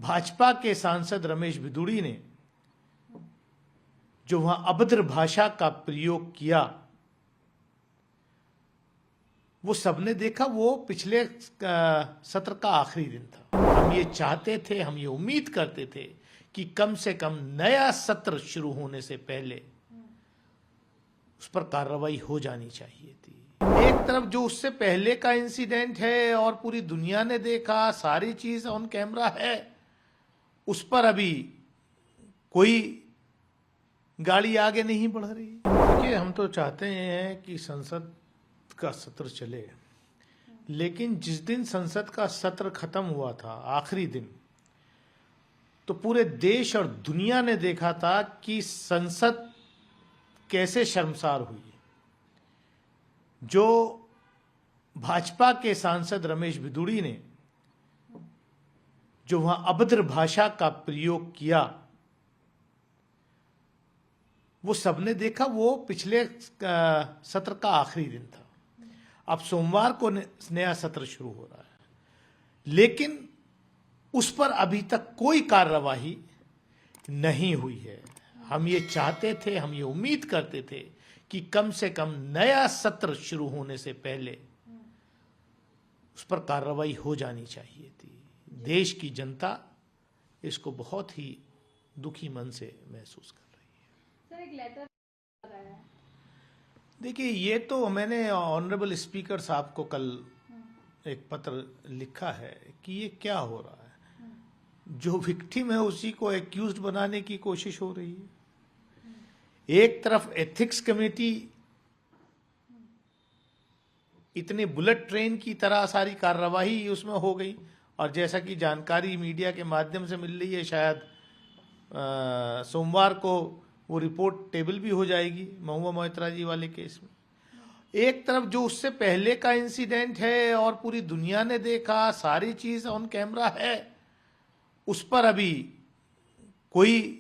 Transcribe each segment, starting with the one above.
भाजपा के सांसद रमेश बिदुड़ी ने जो वहां अभद्र भाषा का प्रयोग किया, वो सबने देखा। वो पिछले सत्र का आखिरी दिन था। हम ये चाहते थे, हम ये उम्मीद करते थे कि कम से कम नया सत्र शुरू होने से पहले उस पर कार्रवाई हो जानी चाहिए थी। एक तरफ जो उससे पहले का इंसिडेंट है और पूरी दुनिया ने देखा, सारी चीज ऑन कैमरा है, उस पर अभी कोई गाड़ी आगे नहीं बढ़ रही। देखिए, हम तो चाहते हैं कि संसद का सत्र चले, लेकिन जिस दिन संसद का सत्र खत्म हुआ था, आखिरी दिन, तो पूरे देश और दुनिया ने देखा था कि संसद कैसे शर्मसार हुई। जो भाजपा के सांसद रमेश बिदुड़ी ने जो वहां अभद्र भाषा का प्रयोग किया, वो सबने देखा। वो पिछले सत्र का आखिरी दिन था। अब सोमवार को नया सत्र शुरू हो रहा है, लेकिन उस पर अभी तक कोई कार्रवाई नहीं हुई है। हम ये चाहते थे, हम ये उम्मीद करते थे कि कम से कम नया सत्र शुरू होने से पहले उस पर कार्रवाई हो जानी चाहिए थी। देश की जनता इसको बहुत ही दुखी मन से महसूस कर रही है। सर, एक लेटर आया है। देखिए, ये तो मैंने ऑनरेबल स्पीकर साहब को कल एक पत्र लिखा है कि ये क्या हो रहा है। जो विक्टिम है उसी को एक्यूज्ड बनाने की कोशिश हो रही है। एक तरफ एथिक्स कमेटी इतने बुलेट ट्रेन की तरह सारी कार्रवाई उसमें हो गई, और जैसा कि जानकारी मीडिया के माध्यम से मिल रही है, शायद सोमवार को वो रिपोर्ट टेबल भी हो जाएगी महुआ मोइत्रा जी वाले केस में। एक तरफ जो उससे पहले का इंसिडेंट है और पूरी दुनिया ने देखा, सारी चीज ऑन कैमरा है, उस पर अभी कोई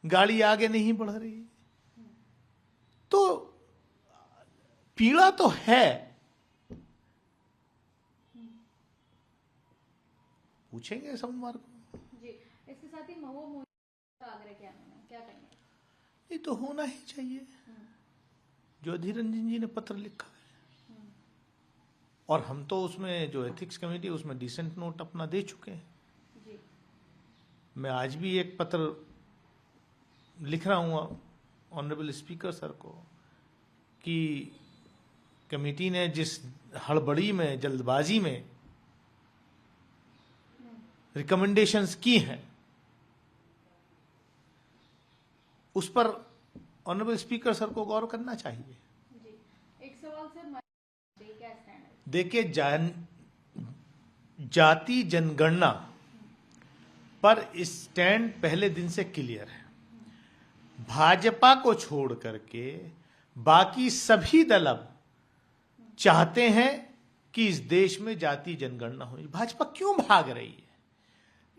गाड़ी आगे नहीं बढ़ रही। तो पीड़ा तो है। पूछेंगे सोमवार को जी। इसके साथ ही महुआ मोइत्रा आग्रह किया उन्होंने, क्या कहेंगे? ये तो होना ही चाहिए जो अधीर रंजन जी ने पत्र लिखा है, और हम तो उसमें जो एथिक्स कमेटी उसमें डिसेंट नोट अपना दे चुके हैं। जी। मैं आज भी एक पत्र लिख रहा हूँ ऑनरेबल स्पीकर सर को कि कमेटी ने जिस हड़बड़ी में, जल्दबाजी में रिकमेंडेशंस की हैं, उस पर ऑनरेबल स्पीकर सर को गौर करना चाहिए। जी। एक सवाल सर, क्या स्टैंड है? देखिए, जाति जनगणना पर स्टैंड पहले दिन से क्लियर है। भाजपा को छोड़ करके बाकी सभी दल अब चाहते हैं कि इस देश में जाति जनगणना हो। भाजपा क्यों भाग रही है?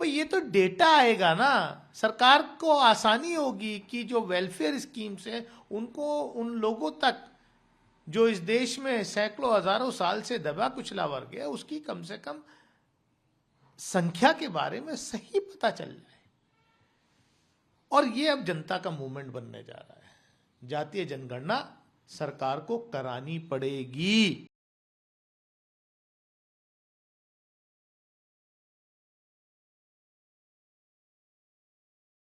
भाई, ये तो डेटा आएगा ना, सरकार को आसानी होगी कि जो वेलफेयर स्कीम्स हैं उनको उन लोगों तक जो इस देश में सैकड़ों हजारों साल से दबा कुचला वर्ग है, उसकी कम से कम संख्या के बारे में सही पता चल जाए। और ये अब जनता का मूवमेंट बनने जा रहा है। जातीय जनगणना सरकार को करानी पड़ेगी।